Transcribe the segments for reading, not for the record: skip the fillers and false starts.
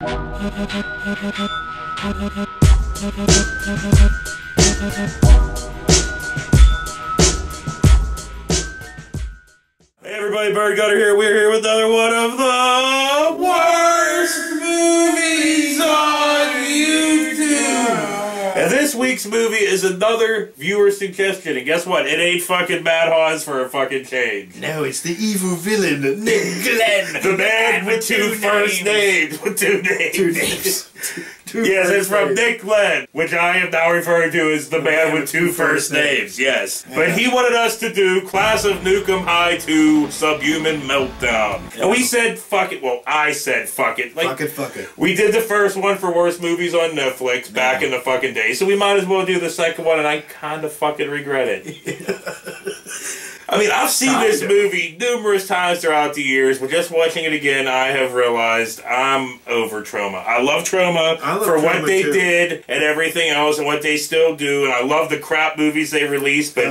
Hey everybody, Bird Gutter here. We're here with another one of the worst movies on YouTube. And this week's movie is another viewer suggestion. And guess what? It ain't fucking Mad Haws for a fucking change. No, it's the evil villain, Nick Glenn. The man with two first names. With two names. Two names. Yes, it's from Nick Glenn, which I am now referring to as the man with two first names, yes. Yeah. But he wanted us to do Class of Nukem High 2 Subhuman Meltdown. Yeah. And we said, fuck it. Well, I said, fuck it. Like, fuck it. We did the first one for Worst Movies on Netflix back in the fucking day, so we might as well do the second one, and I kind of fucking regret it. I mean, I've seen this movie numerous times throughout the years, but just watching it again, I have realized I'm over Troma. I love Troma for what they did and everything else and what they still do, and I love the crap movies they released, but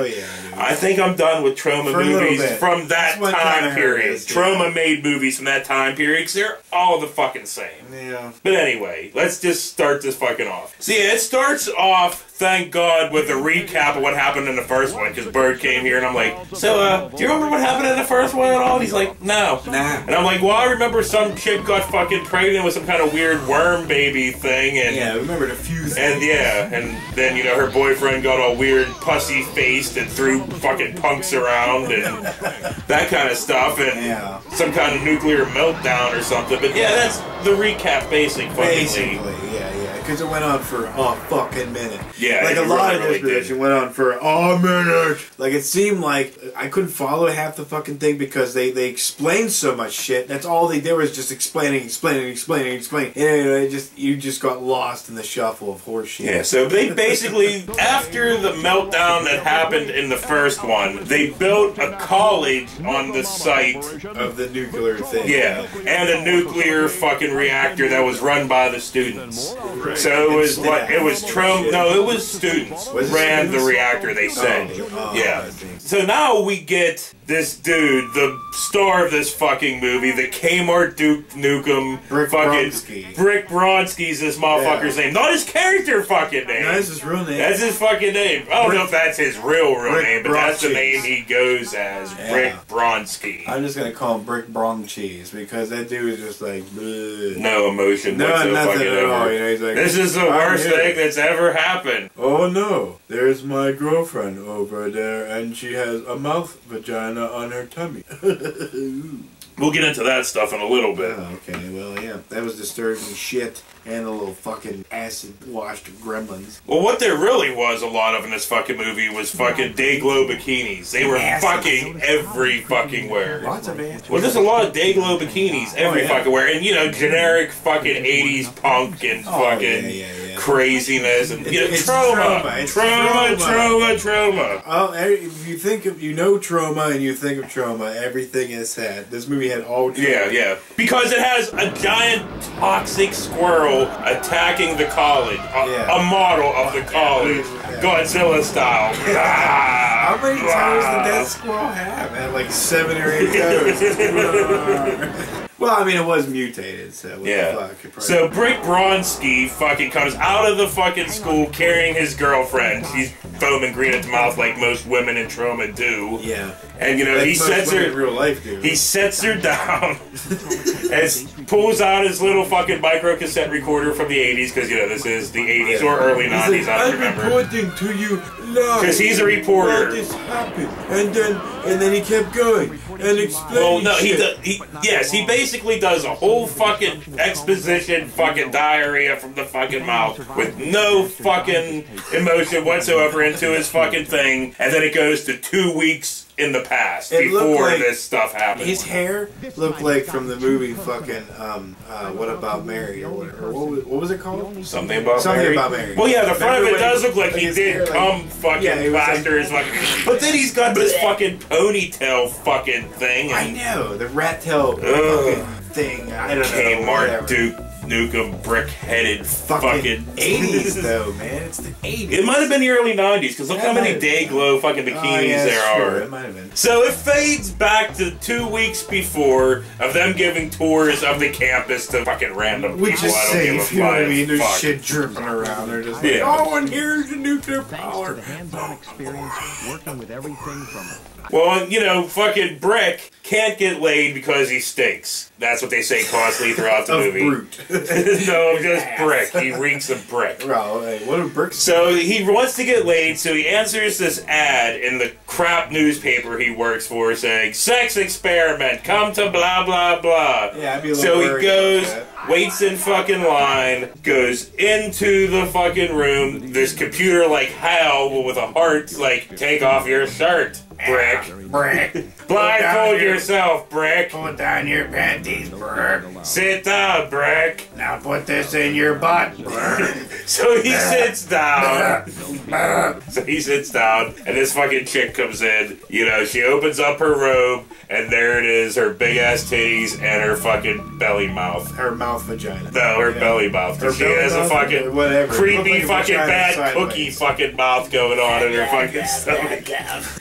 I think I'm done with Troma movies from that time period. Troma made movies from that time period because they're all the fucking same. Yeah. But anyway, let's just start this fucking off. So yeah, it starts off, thank God, with a recap of what happened in the first one, because Bird came here and I'm like, so, do you remember what happened in the first one at all? And he's like, no. Nah. And I'm like, well, I remember some chick got fucking pregnant with some kind of weird worm baby thing, and yeah, I remembered a few things. And yeah, and then, you know, her boyfriend got all weird pussy-faced and threw fucking punks around and that kind of stuff, and some kind of nuclear meltdown or something. But yeah, that's the recap, basically, yeah. Because it went on for a fucking minute. Yeah, like a lot of this production went on for a minute. Like it seemed like I couldn't follow half the fucking thing because they explained so much shit. That's all they did was just explaining. And you just got lost in the shuffle of horse shit. Yeah, so they basically, after the meltdown that happened in the first one, they built a college on the site of the nuclear thing. Yeah, and a nuclear fucking reactor that was run by the students. Right. So it was what it was Troma. No, it was students ran the reactor. They said, yeah. So now we get this dude, the star of this fucking movie, the Kmart Duke Nukem, Brick Bronski's this motherfucker's name. Not his character fucking name. No, that's his real name. That's his fucking name. I don't know if that's his real name, but that's the name he goes as, Brick Bronski. I'm just gonna call him Brick Broncheese because that dude is just like, bleh. No emotion whatsoever. You know, he's like, this is the worst thing that's ever happened. Oh no, there's my girlfriend over there and she has a mouth vagina on her tummy. We'll get into that stuff in a little bit. Oh, okay, well, yeah, that was disturbing shit. And a little fucking acid-washed gremlins. Well, what there really was a lot of in this fucking movie was fucking Dayglow bikinis. They were fucking every fucking where. Lots of ass. Well, there's a lot of Dayglow bikinis every fucking where. And, you know, generic fucking 80s punk and fucking craziness. And, you know, Troma. Oh, if you think of, Troma and you think of Troma, everything is had. This movie had all Troma. Yeah. Because it has a giant toxic squirrel attacking the college, a model of the college, Godzilla style. How many toes did that squirrel have? It had like 7 or 8 toes. Well, I mean, it was mutated, so what the fuck? So Brick Bronski fucking comes out of the fucking school carrying his girlfriend. She's foaming green at the mouth like most women in Troma do. Yeah. And, you know, he sets her... in real life, dude. He sets her down and pulls out his little fucking micro cassette recorder from the 80s, because, you know, this is the 80s or early 90s, I don't remember. I'm reporting to you live. Because he's a reporter. This happened. And then he kept going and explaining he basically does a whole fucking exposition fucking diarrhea from the fucking mouth with no fucking emotion whatsoever into his fucking thing, and then it goes to 2 weeks in the past before this stuff happened. His hair looked like from the movie fucking What About Mary or whatever. What was it called? Something About Mary. Well, yeah, the front of it does look like he did come fucking plaster his fucking. But then he's got this fucking ponytail fucking thing. I know, the rat tail fucking thing. I don't know. Kmart Duke Nuke brick-headed fucking 80s though, man. It's the 80s. It might have been the early 90s, because look how many Day-Glow fucking bikinis there are. It might have been. So it fades back to 2 weeks before of them giving tours of the campus to fucking random people. Which is I don't safe, give a you know what I mean? There's fuck. shit dripping around. They're just Yeah. like, oh, and here's the nuclear power. Thanks to the hands-on experience working with everything from... Well, you know, fucking Brick can't get laid because he stinks. That's what they say constantly throughout the movie. Brute. No, just Brick. He reeks of brick. Bro, hey, what a brick. So he wants to get laid, so he answers this ad in the crap newspaper he works for saying, sex experiment, come to blah blah blah. Yeah, I'd be a little so he worried goes, about that. waits in fucking line, goes into the fucking room, this computer like hell with a heart, like, take off your shirt, Brick. Brick. Blindfold yourself, Brick. Put down your panties, Brick. Sit down, Brick. Now put this in your butt, Brick. So he sits down. So he sits down, and this fucking chick comes in. You know, she opens up her robe, and there it is, her big ass titties and her fucking belly mouth. Her mouth vagina. No, her belly mouth. Her She belly has a mouth, fucking whatever. creepy Look like a fucking vagina bad sideways. cookie fucking mouth going on in her fucking stomach.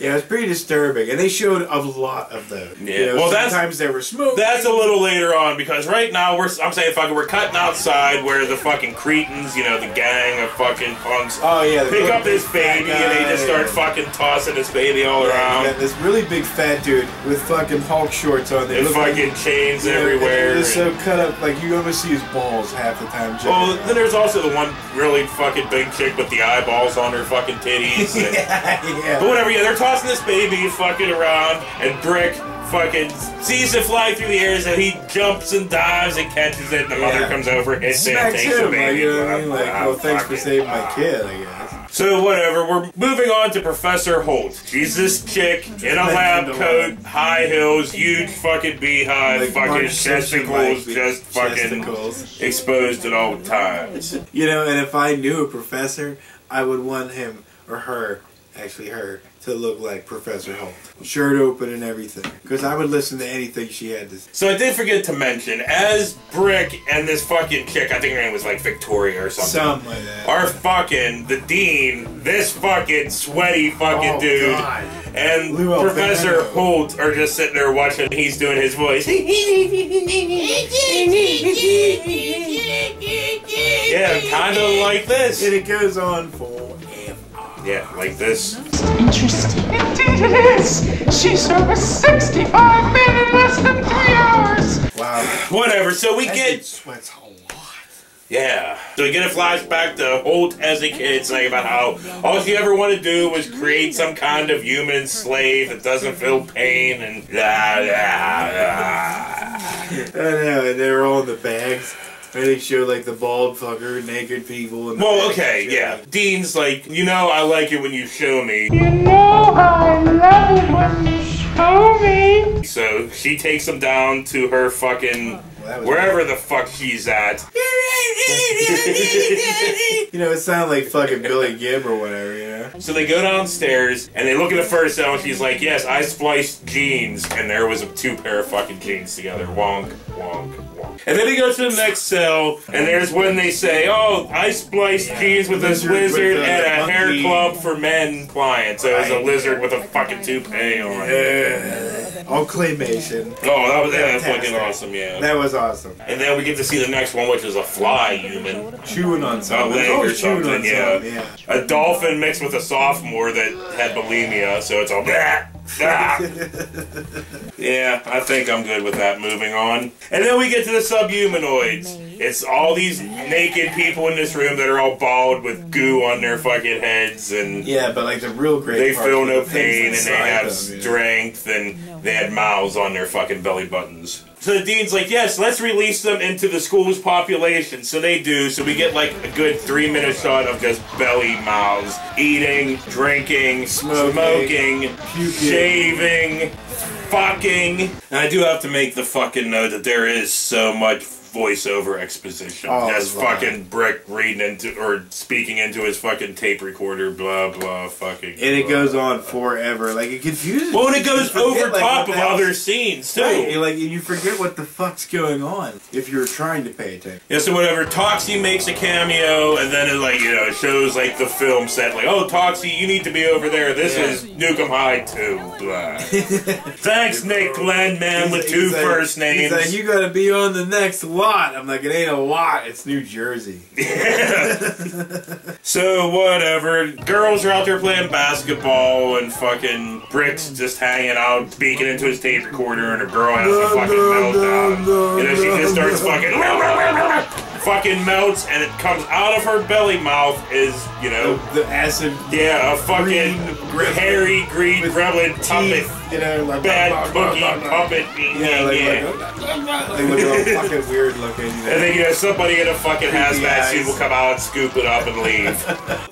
Yeah, it's pretty disturbing, and they showed a lot of those. Yeah. You know, Well, that's- sometimes they were smoking. That's a little later on, because right now I'm saying fucking we're cutting outside where the fucking cretins, you know, the gang of fucking punks, Oh yeah, the pick big up this fat baby and they guy. just start fucking tossing this baby all Yeah, around. you got this really big fat dude with fucking Hulk shorts on. They And look fucking like, chains you know, everywhere. They're so cut up, like you almost see his balls half the time. Well, then there's also the one really fucking big chick with the eyeballs on her fucking titties. And, yeah. But whatever, yeah, they're tossing this baby fucking around, and Brick fucking sees it fly through the air, so he jumps and dives and catches it, and the mother comes over, hits it, and Smacks takes the him, baby. like, you know what I mean? Like, well, thanks fuck for it. saving my kid, I guess. So whatever, we're moving on to Professor Holt. She's this chick in a lab coat, high heels, huge fucking beehive, Like fucking Mark Simpson, testicles, like, just fucking testicles. exposed at all times. You know, and if I knew a professor, I would want him or her, actually her, to look like Professor Holt. Shirt open and everything. Because I would listen to anything she had to say. So I did forget to mention, as Brick and this fucking chick, I think her name was like Victoria or something, Something like that. are fucking the dean, this fucking sweaty fucking Oh, dude, God. and Lou Professor Albano. Holt are just sitting there watching. He's doing his voice. Yeah, kind of like this. And it goes on forever. Yeah, like this. Interesting. Indeed it is! She's over 65 men in less than 3 hours! Wow. Whatever. So we That get. dude sweats a lot. Yeah. So we get a flashback to Holt as a kid saying about how all she ever wanted to do was create some kind of human slave that doesn't feel pain and blah, blah, blah. I know, and they're all in the bags. And they show like the bald fucker, naked people. And Well, okay, yeah. Dean's like, you know, I like it when you show me. You know I love it when you show me! So she takes him down to her fucking that was wherever the fuck she's at. You know, it sounded like fucking Billy Gibb or whatever, you know? So they go downstairs and they look at the first cell and she's like, yes, I spliced jeans, and there was 2 pair of fucking jeans together. Wonk, wonk, wonk. And then they go to the next cell and there's when they say, oh, I spliced jeans with this lizard with and a monkey. hair club for men client. So it was a lizard with a fucking toupee on it. All claymation. Oh, that was fucking Fantastic. awesome, yeah. That was awesome. And then we get to see the next one, which is a fly human. Chewing on A something. leg Oh, or chewing something, on yeah. something, yeah. A dolphin mixed with a sophomore that had bulimia, so it's all blah, blah. Yeah, I think I'm good with that. Moving on. And then we get to the subhumanoids. It's all these naked people in this room that are all bald with goo on their fucking heads, and Yeah, but like the real great they part feel was no the things pain, and they inside have them, you know? strength, and they had mouths on their fucking belly buttons. So the dean's like, yes, let's release them into the school's population. So they do. So we get like a good 3-minute shot of just belly mouths, eating, drinking, smoking, puking. shaving, fucking. And I do have to make the fucking note that there is so much voiceover exposition. Oh, That's right. fucking Brick reading into or speaking into his fucking tape recorder, blah blah fucking. And it goes on forever. Like, it confuses Well, and you. it goes You forget, over like, top what of the other hell's- scenes too. Right, and, like, you forget what the fuck's going on if you're trying to pay attention. Yeah, so whatever, Toxie makes a cameo, and then it, like, you know, it shows, like, the film set, like, oh, Toxie, you need to be over there. This is Nuke 'em High 2. Blah. Thanks, Nick Glenn, man, with two first names. He's like, you gotta be on the next lot. I'm like, it ain't a lot, it's New Jersey. So, whatever. Girls are out there playing basketball, and fucking Brick's just hanging out, speaking into his tape recorder, and a girl has a fucking meltdown. And then she just starts fucking melts, and it comes out of her belly mouth is, you know, The acid. yeah, a fucking gremlin hairy green with gremlin puppet. teeth, you know, like Bad cookie puppet. Yeah, like, they look all fucking weird looking. And then, you know, somebody in a fucking hazmat eyes. suit will come out and scoop it up and leave.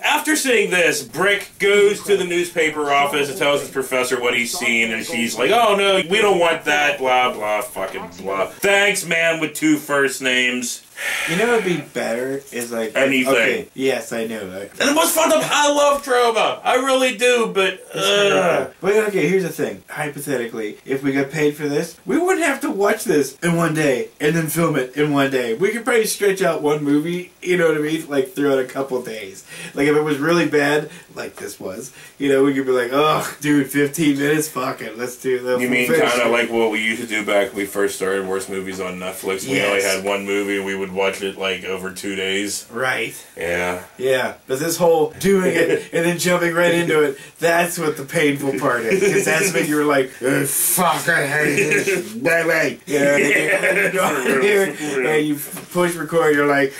After seeing this, Brick goes to the newspaper office and tells his professor what he's seen, and she's like, oh no, we don't want that, blah, blah, fucking blah. Thanks, man, with two first names. You know what would be better is like Anything. Okay, yes, I know. And it was fun to, I love Troma. I really do, but, But okay, here's the thing. Hypothetically, if we got paid for this, we wouldn't have to watch this in one day and then film it in one day. We could probably stretch out one movie, you know what I mean, like throughout a couple days. Like if it was really bad, like this was, you know, we could be like, oh, dude, 15 minutes, fuck it, let's do that. you mean kind of like what we used to do back when we first started worst movies on Netflix? We only Yes. had one movie and we would watch it like over 2 days. Right. Yeah. Yeah, but this whole doing it and then jumping right into it, that's what the painful part is. Because that's when you're like, fuck, I hate this. Bye-bye. You know, and you go in here and you push record, you're like,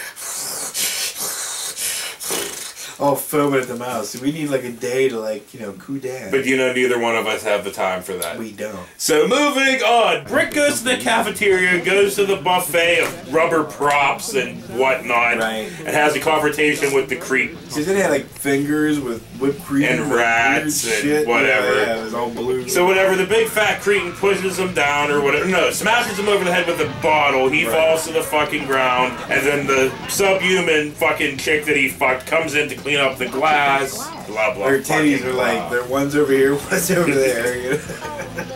oh, film it at the mouse. We need like a day to like, you know, cool down. But you know, neither one of us have the time for that. We don't. So moving on, Brick goes to the cafeteria, goes to the buffet of rubber props and whatnot, Right. and has a confrontation with the creep. See, then they had like fingers with whipped cream And rats weird and shit. whatever. Yeah, it was all blue. So whatever, the big fat cretin pushes him down or whatever, no, smashes him over the head with a bottle, he falls to the fucking ground, and then the subhuman fucking chick that he fucked comes in to clean up the glass, blah blah. Their titties fucking are blah. like, they're one's over here, one's over there. You know?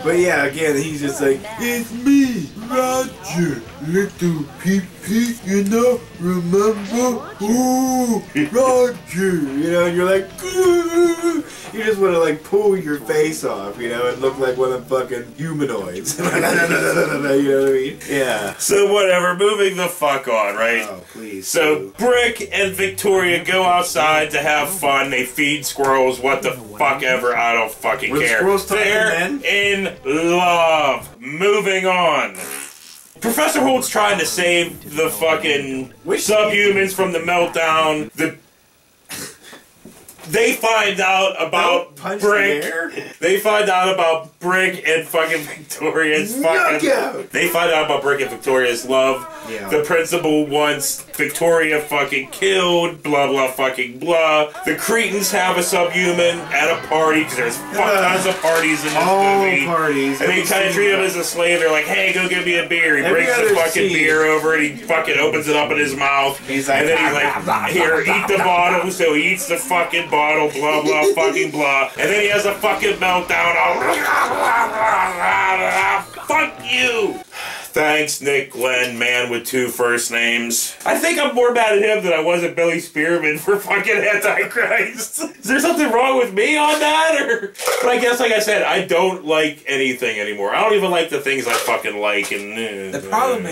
But yeah, again, he's just like, it's me, Roger, little pee-pee, you know, remember? Ooh, Roger, you know, and you're like, "Ooh." You just want to like pull your face off, you know, and look like one of the fucking humanoids. You know what I mean? Yeah. So whatever, moving the fuck on, right? Oh, please. So Brick and Victoria go outside to have fun. They feed squirrels. What the fuck ever. I don't fucking Were the care. squirrels talking They're then? in love. Moving on. Professor Holt's trying to save the fucking subhumans from the meltdown. They find out about Don't punch Brick. the air. They find out about Brick and fucking Victoria's fucking. Knockout. They find out about Brick and Victoria's love. Yeah. The principal wants Victoria fucking killed. Blah blah fucking blah. The Cretans have a subhuman at a party because there's tons of parties in this All movie. parties. And they kind of treat him as a slave. They're like, "Hey, go get me a beer." He Every brings the other fucking scene. beer over and he fucking opens it up in his mouth. He's like, and then he's like, "Here, eat the bottle." So he eats the fucking bottle. Blah blah fucking blah. And then he has a fucking meltdown. Fuck you. Thanks, Nick Glenn, man with two first names. I think I'm more mad at him than I was at Billy Spearman for fucking Antichrist. Is there something wrong with me on that? Or? But I guess, like I said, I don't like anything anymore. I don't even like the things I fucking like. And The problem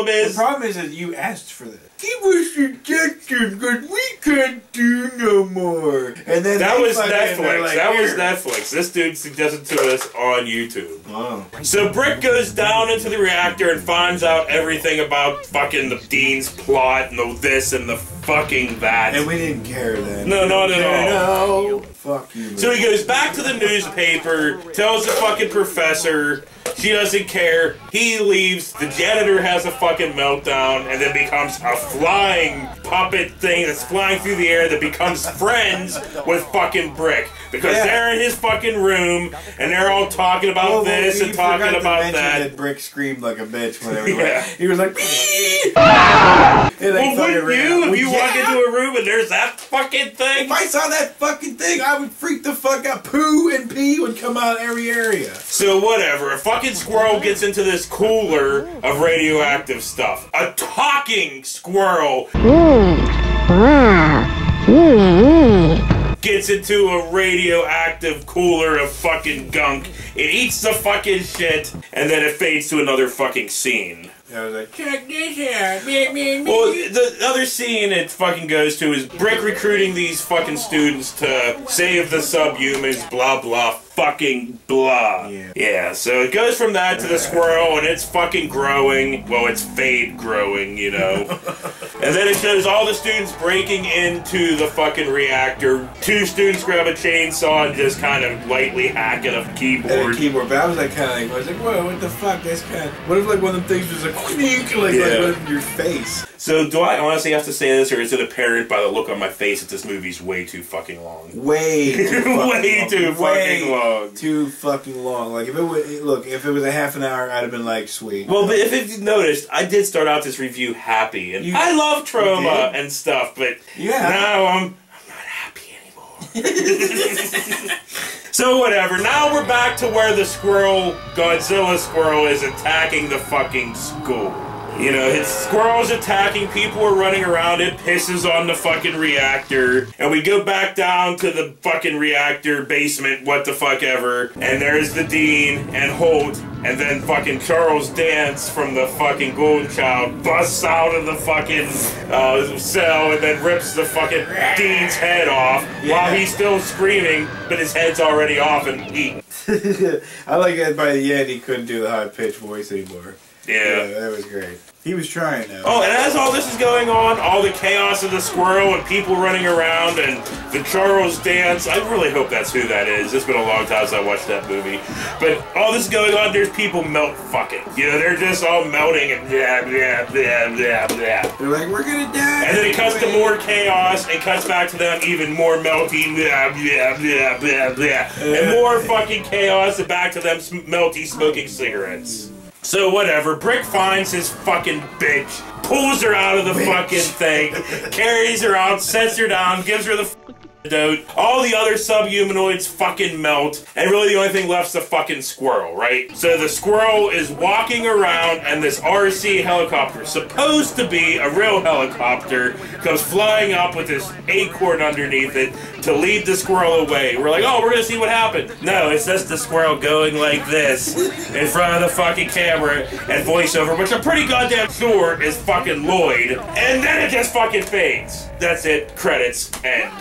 is that you asked for this. Give us suggestions because we can't do no more. And then that they was fucking- they're Netflix. like, That was "Here." Netflix. This dude suggested to us on YouTube. Wow. So Brick goes down into the reactor and finds out everything about fucking the Dean's plot and the this and the fucking that. And we didn't care then. No, not at all. No. Fuck you. So he goes back to the newspaper, tells the fucking professor, She doesn't care. He leaves. The janitor has a fucking meltdown and then becomes a flying puppet thing that's flying through the air that becomes friends with fucking Brick. Because they're in his fucking room and they're all talking about this and talking about that. Brick screamed like a bitch whenever he was like, well, wouldn't you if you walk into a room and there's that fucking thing? If I saw that fucking thing, I would freak the fuck out. Poo and pee would come out every area. So whatever, a fucking squirrel gets into this cooler of radioactive stuff. A talking squirrel gets into a radioactive cooler of fucking gunk. It eats the fucking shit, and then it fades to another fucking scene. I was like, check this out. Well, the other scene it fucking goes to is Brick recruiting these fucking students to save the subhumans, blah blah fucking blah. Yeah, so it goes from that to the squirrel and it's fucking growing. Well, it's fade growing, you know. And then it shows all the students breaking into the fucking reactor. 2 students grab a chainsaw and just kind of lightly hack at a keyboard. But I was like, I was like, whoa, what the fuck? That's kind of, what if like one of them things was like, like in your face? So do I honestly have to say this, or is it apparent by the look on my face that this movie's way too fucking long? Way too fucking long. Too fucking long. Like if it would if it was a half an hour, I'd have been like, sweet. Well, but if you've noticed, I did start out this review happy, and I love Troma and stuff, but now I'm not happy anymore. So whatever. Now we're back to where the Godzilla squirrel is attacking the fucking school. You know, his squirrel's attacking, people are running around, it pisses on the fucking reactor, and we go back down to the fucking reactor basement, what the fuck ever, and there's the Dean and Holt, and then fucking Charles Dance from the fucking Golden Child busts out of the fucking cell and then rips the fucking Dean's head off while he's still screaming, but his head's already off and eaten. I like that by the end he couldn't do the high-pitched voice anymore. Yeah, that was great. He was trying though. Oh, and as all this is going on, all the chaos of the squirrel and people running around and the Charles Dance, I really hope that's who that is. It's been a long time since I watched that movie. But all this is going on, there's people melt fucking. You know, they're just all melting and blah, blah, blah, blah, blah. They're like, we're gonna die. And then it cuts to more chaos and cuts back to them even more melting, blah, blah, blah, blah, blah. And more fucking chaos and back to them melty smoking cigarettes. So whatever, Brick finds his fucking bitch, pulls her out of the fucking thing, carries her out, sets her down, gives her the antidote. All the other subhumanoids fucking melt, and really the only thing left's the fucking squirrel, right? So the squirrel is walking around, and this RC helicopter, supposed to be a real helicopter, comes flying up with this acorn underneath it to lead the squirrel away. We're like, oh, we're gonna see what happened. No, it's just the squirrel going like this in front of the fucking camera and voiceover, which I'm pretty goddamn sure is fucking Lloyd. And then it just fucking fades. That's it. Credits. End.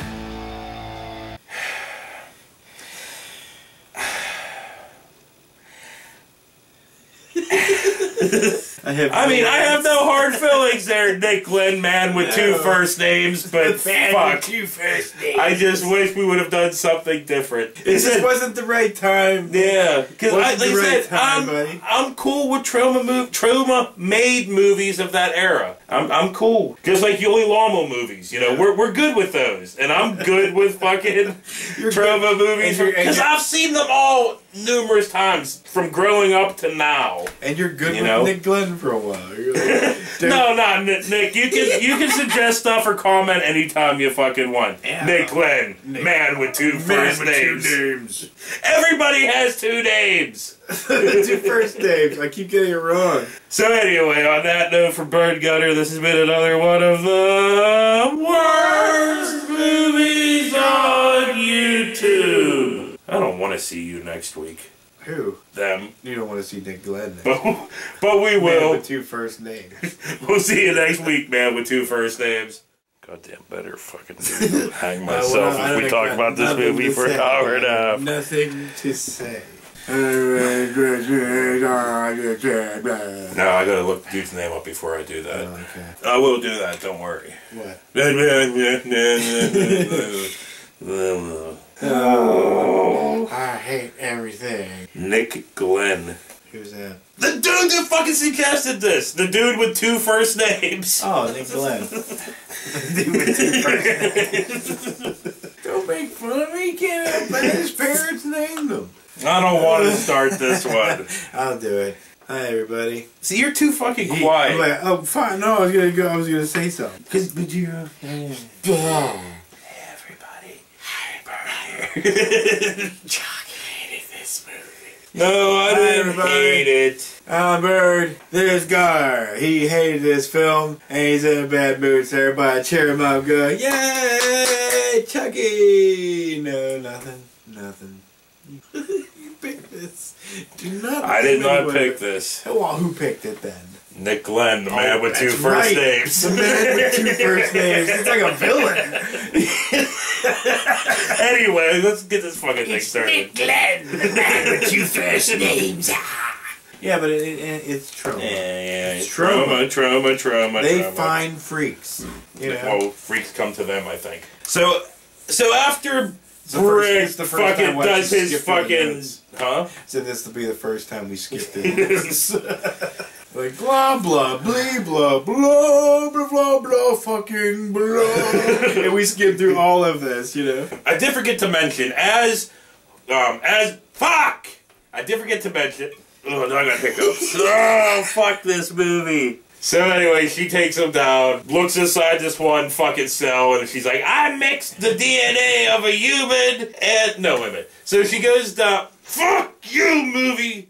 I have no hard feelings there, Nick Glenn, man with 2 first names, but fuck. 2 first names. I just wish we would have done something different. It just wasn't the right time. Yeah, because like I said, I'm cool with Troma-made movies of that era. I'm cool. Just like Yuli Lomo movies, you know, we're good with those, and I'm good with fucking Troma movies because I've seen them all numerous times from growing up to now. And you're good with Nick Glenn for a while. You're like, no, Nick. You can suggest stuff or comment anytime you fucking want. Yeah. Nick Glenn, man with 2 first names. Everybody has 2 names. 2 first names. I keep getting it wrong. So anyway, on that note, from Bird Gutter, this has been another one of the worst movies on YouTube. I don't want to see you next week. Who? Them. You don't want to see Nick Glenn next but we will. Man with 2 first names. We'll see you next week, man with 2 first names. Goddamn, better fucking hang myself if we talk about this movie for an hour and a half. Nothing to say. No, I gotta look the dude's name up before I do that. Oh, okay. I will do that, don't worry. What? Oh, I hate everything. Nick Glenn. Who's that? The dude that fucking suggested this. The dude with 2 first names. Oh, Nick Glenn. The dude with 2 first names. Don't make fun of me. Can't help but his parents named him. I don't want to start this one. I'll do it. Hi, everybody. See, you're too fucking quiet. I'm like, oh, fine. No, I was gonna go. I was gonna say something. But you. Hey, everybody. Hi, Chuck hated this movie. No, I didn't hate it. I'm Bird. This Gar. He hated this film, and he's in a bad mood. So everybody cheer him up. Go, yay, Chucky! No, nothing. Nothing. You picked this. Do not. I did not pick this. Well, who picked it then? Nick Glenn, the man with 2 first right. names. The man with 2 first names. It's like a villain. Anyway, let's get this fucking thing started. Nick Glenn, the man with 2 first names. Yeah, but it's Troma. Yeah, It's Troma. They find freaks. You know? Well, freaks come to them, I think. So after It's the Brick first time fucking I does his skipped fucking... notes. Huh? So this will be the first time we skipped it. Like blah blah blah blah blah blah blah blah fucking blah, and we skip through all of this, you know. I did forget to mention fuck. I did forget to mention. Oh, now I got hiccups. Oh, fuck this movie. So anyway, she takes him down, looks inside this one fucking cell, and she's like, I mixed the DNA of a human and... No, wait a minute. So she goes down, fuck you, movie!